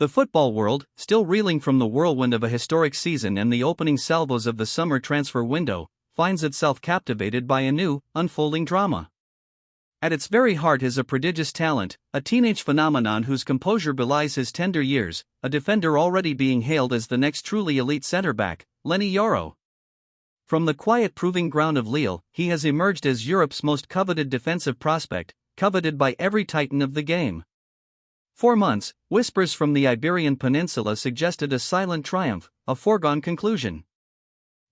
The football world, still reeling from the whirlwind of a historic season and the opening salvos of the summer transfer window, finds itself captivated by a new, unfolding drama. At its very heart is a prodigious talent, a teenage phenomenon whose composure belies his tender years, a defender already being hailed as the next truly elite centre-back, Lenny Yaro. From the quiet proving ground of Lille, he has emerged as Europe's most coveted defensive prospect, coveted by every titan of the game. For months, whispers from the Iberian Peninsula suggested a silent triumph, a foregone conclusion.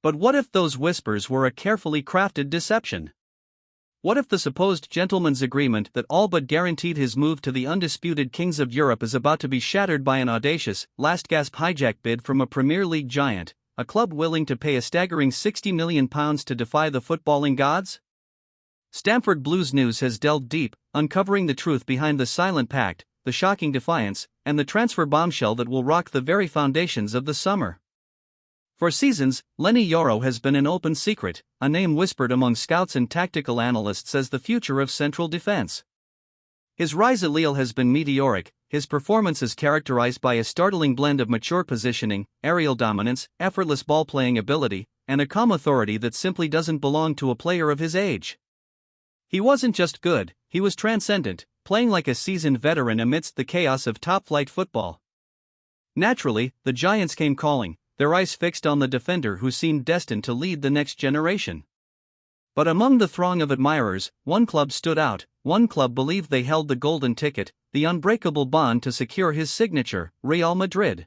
But what if those whispers were a carefully crafted deception? What if the supposed gentleman's agreement that all but guaranteed his move to the undisputed kings of Europe is about to be shattered by an audacious, last-gasp hijack bid from a Premier League giant, a club willing to pay a staggering £60 million to defy the footballing gods? Stamford Blues News has delved deep, uncovering the truth behind the silent pact, the shocking defiance, and the transfer bombshell that will rock the very foundations of the summer. For seasons, Lenny Yaro has been an open secret, a name whispered among scouts and tactical analysts as the future of central defense. His rise at Lille has been meteoric, his performances characterized by a startling blend of mature positioning, aerial dominance, effortless ball-playing ability, and a calm authority that simply doesn't belong to a player of his age. He wasn't just good, he was transcendent, playing like a seasoned veteran amidst the chaos of top-flight football. Naturally, the Giants came calling, their eyes fixed on the defender who seemed destined to lead the next generation. But among the throng of admirers, one club stood out, one club believed they held the golden ticket, the unbreakable bond to secure his signature, Real Madrid.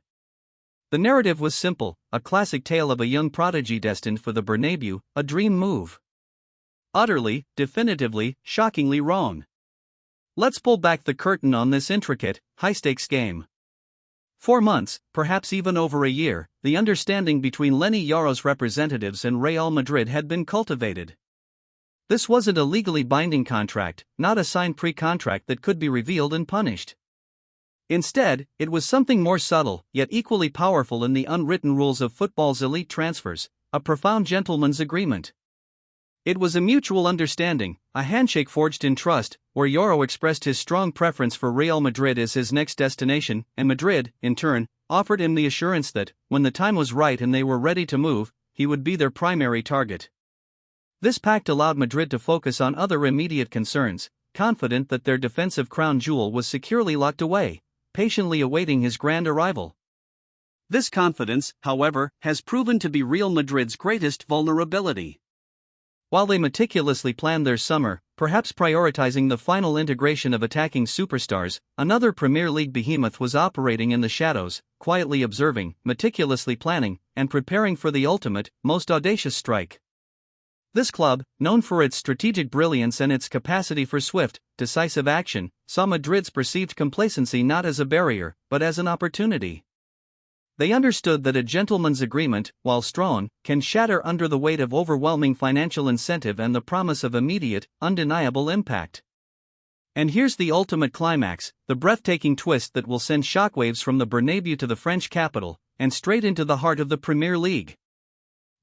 The narrative was simple, a classic tale of a young prodigy destined for the Bernabeu, a dream move. Utterly, definitively, shockingly wrong. Let's pull back the curtain on this intricate, high-stakes game. For months, perhaps even over a year, the understanding between Lenny Yaro's representatives and Real Madrid had been cultivated. This wasn't a legally binding contract, not a signed pre-contract that could be revealed and punished. Instead, it was something more subtle, yet equally powerful in the unwritten rules of football's elite transfers, a profound gentleman's agreement. It was a mutual understanding, a handshake forged in trust, where Yaro expressed his strong preference for Real Madrid as his next destination, and Madrid, in turn, offered him the assurance that, when the time was right and they were ready to move, he would be their primary target. This pact allowed Madrid to focus on other immediate concerns, confident that their defensive crown jewel was securely locked away, patiently awaiting his grand arrival. This confidence, however, has proven to be Real Madrid's greatest vulnerability. While they meticulously planned their summer, perhaps prioritizing the final integration of attacking superstars, another Premier League behemoth was operating in the shadows, quietly observing, meticulously planning, and preparing for the ultimate, most audacious strike. This club, known for its strategic brilliance and its capacity for swift, decisive action, saw Madrid's perceived complacency not as a barrier, but as an opportunity. They understood that a gentleman's agreement, while strong, can shatter under the weight of overwhelming financial incentive and the promise of immediate, undeniable impact. And here's the ultimate climax, the breathtaking twist that will send shockwaves from the Bernabeu to the French capital, and straight into the heart of the Premier League.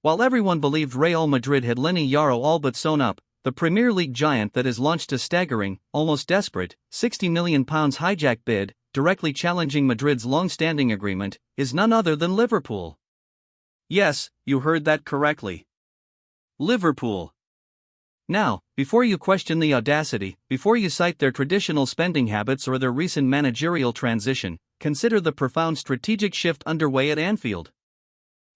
While everyone believed Real Madrid had Lenny Yaro all but sewn up, the Premier League giant that has launched a staggering, almost desperate, £60 million hijack bid, directly challenging Madrid's long-standing agreement, is none other than Liverpool. Yes, you heard that correctly. Liverpool. Now, before you question the audacity, before you cite their traditional spending habits or their recent managerial transition, consider the profound strategic shift underway at Anfield.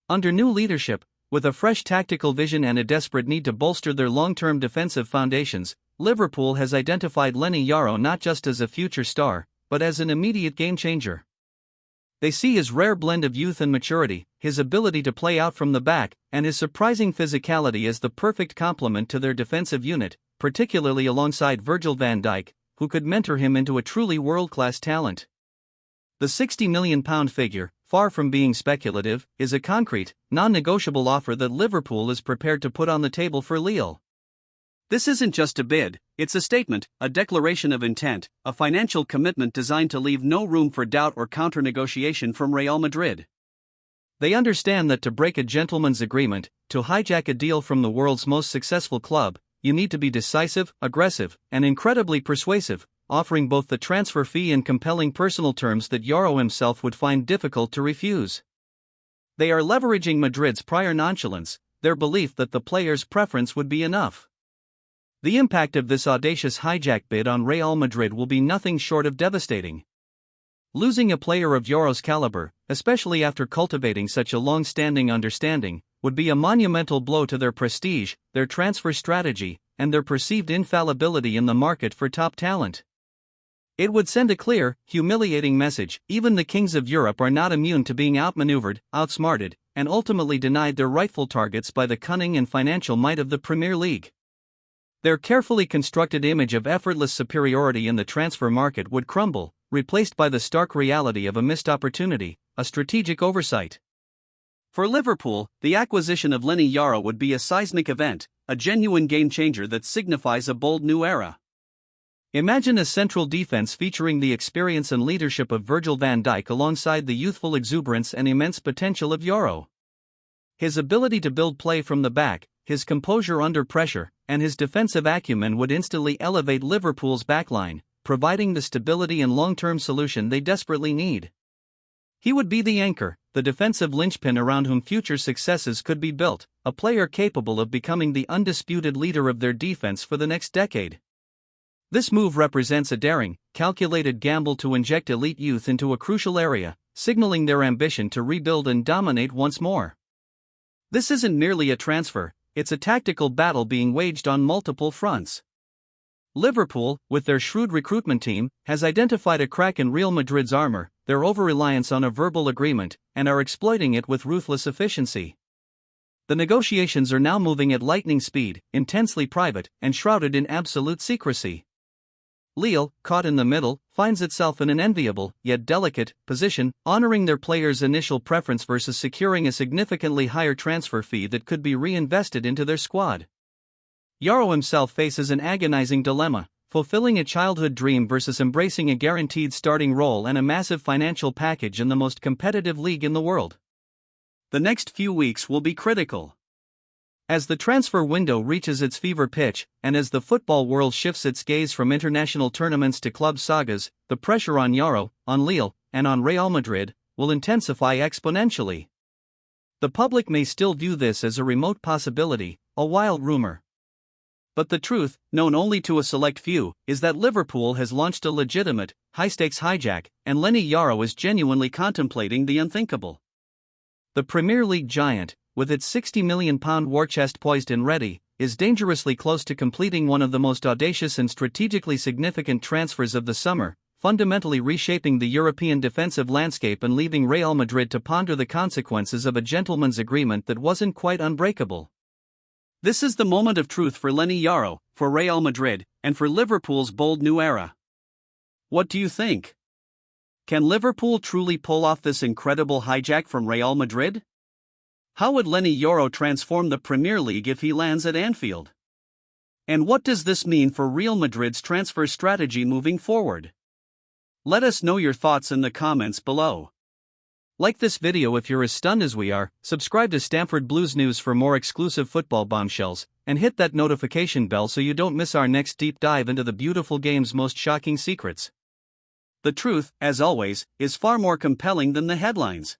Under new leadership, with a fresh tactical vision and a desperate need to bolster their long-term defensive foundations, Liverpool has identified Lenny Yaro not just as a future star, but as an immediate game-changer. They see his rare blend of youth and maturity, his ability to play out from the back, and his surprising physicality as the perfect complement to their defensive unit, particularly alongside Virgil van Dijk, who could mentor him into a truly world-class talent. The £60 million figure, far from being speculative, is a concrete, non-negotiable offer that Liverpool is prepared to put on the table for Lille. This isn't just a bid, it's a statement, a declaration of intent, a financial commitment designed to leave no room for doubt or counter-negotiation from Real Madrid. They understand that to break a gentleman's agreement, to hijack a deal from the world's most successful club, you need to be decisive, aggressive, and incredibly persuasive, offering both the transfer fee and compelling personal terms that Yaro himself would find difficult to refuse. They are leveraging Madrid's prior nonchalance, their belief that the player's preference would be enough. The impact of this audacious hijack bid on Real Madrid will be nothing short of devastating. Losing a player of Yaro's caliber, especially after cultivating such a long-standing understanding, would be a monumental blow to their prestige, their transfer strategy, and their perceived infallibility in the market for top talent. It would send a clear, humiliating message: even the kings of Europe are not immune to being outmaneuvered, outsmarted, and ultimately denied their rightful targets by the cunning and financial might of the Premier League. Their carefully constructed image of effortless superiority in the transfer market would crumble, replaced by the stark reality of a missed opportunity, a strategic oversight. For Liverpool, the acquisition of Lenny Yaro would be a seismic event, a genuine game-changer that signifies a bold new era. Imagine a central defense featuring the experience and leadership of Virgil van Dijk alongside the youthful exuberance and immense potential of Yaro. His ability to build play from the back, his composure under pressure, and his defensive acumen would instantly elevate Liverpool's backline, providing the stability and long-term solution they desperately need. He would be the anchor, the defensive linchpin around whom future successes could be built, a player capable of becoming the undisputed leader of their defense for the next decade. This move represents a daring, calculated gamble to inject elite youth into a crucial area, signaling their ambition to rebuild and dominate once more. This isn't merely a transfer, it's a tactical battle being waged on multiple fronts. Liverpool, with their shrewd recruitment team, has identified a crack in Real Madrid's armor, their over-reliance on a verbal agreement, and are exploiting it with ruthless efficiency. The negotiations are now moving at lightning speed, intensely private, and shrouded in absolute secrecy. Lille, caught in the middle, finds itself in an enviable, yet delicate, position, honoring their players' initial preference versus securing a significantly higher transfer fee that could be reinvested into their squad. Yaro himself faces an agonizing dilemma: fulfilling a childhood dream versus embracing a guaranteed starting role and a massive financial package in the most competitive league in the world. The next few weeks will be critical. As the transfer window reaches its fever pitch, and as the football world shifts its gaze from international tournaments to club sagas, the pressure on Yaro, on Lille, and on Real Madrid will intensify exponentially. The public may still view this as a remote possibility, a wild rumor. But the truth, known only to a select few, is that Liverpool has launched a legitimate, high-stakes hijack, and Lenny Yaro is genuinely contemplating the unthinkable. The Premier League giant, with its £60 million war chest poised and ready, is dangerously close to completing one of the most audacious and strategically significant transfers of the summer, fundamentally reshaping the European defensive landscape and leaving Real Madrid to ponder the consequences of a gentleman's agreement that wasn't quite unbreakable. This is the moment of truth for Lenny Yaro, for Real Madrid, and for Liverpool's bold new era. What do you think? Can Liverpool truly pull off this incredible hijack from Real Madrid? How would Lenny Yaro transform the Premier League if he lands at Anfield? And what does this mean for Real Madrid's transfer strategy moving forward? Let us know your thoughts in the comments below. Like this video if you're as stunned as we are, subscribe to Stamford Blues News for more exclusive football bombshells, and hit that notification bell so you don't miss our next deep dive into the beautiful game's most shocking secrets. The truth, as always, is far more compelling than the headlines.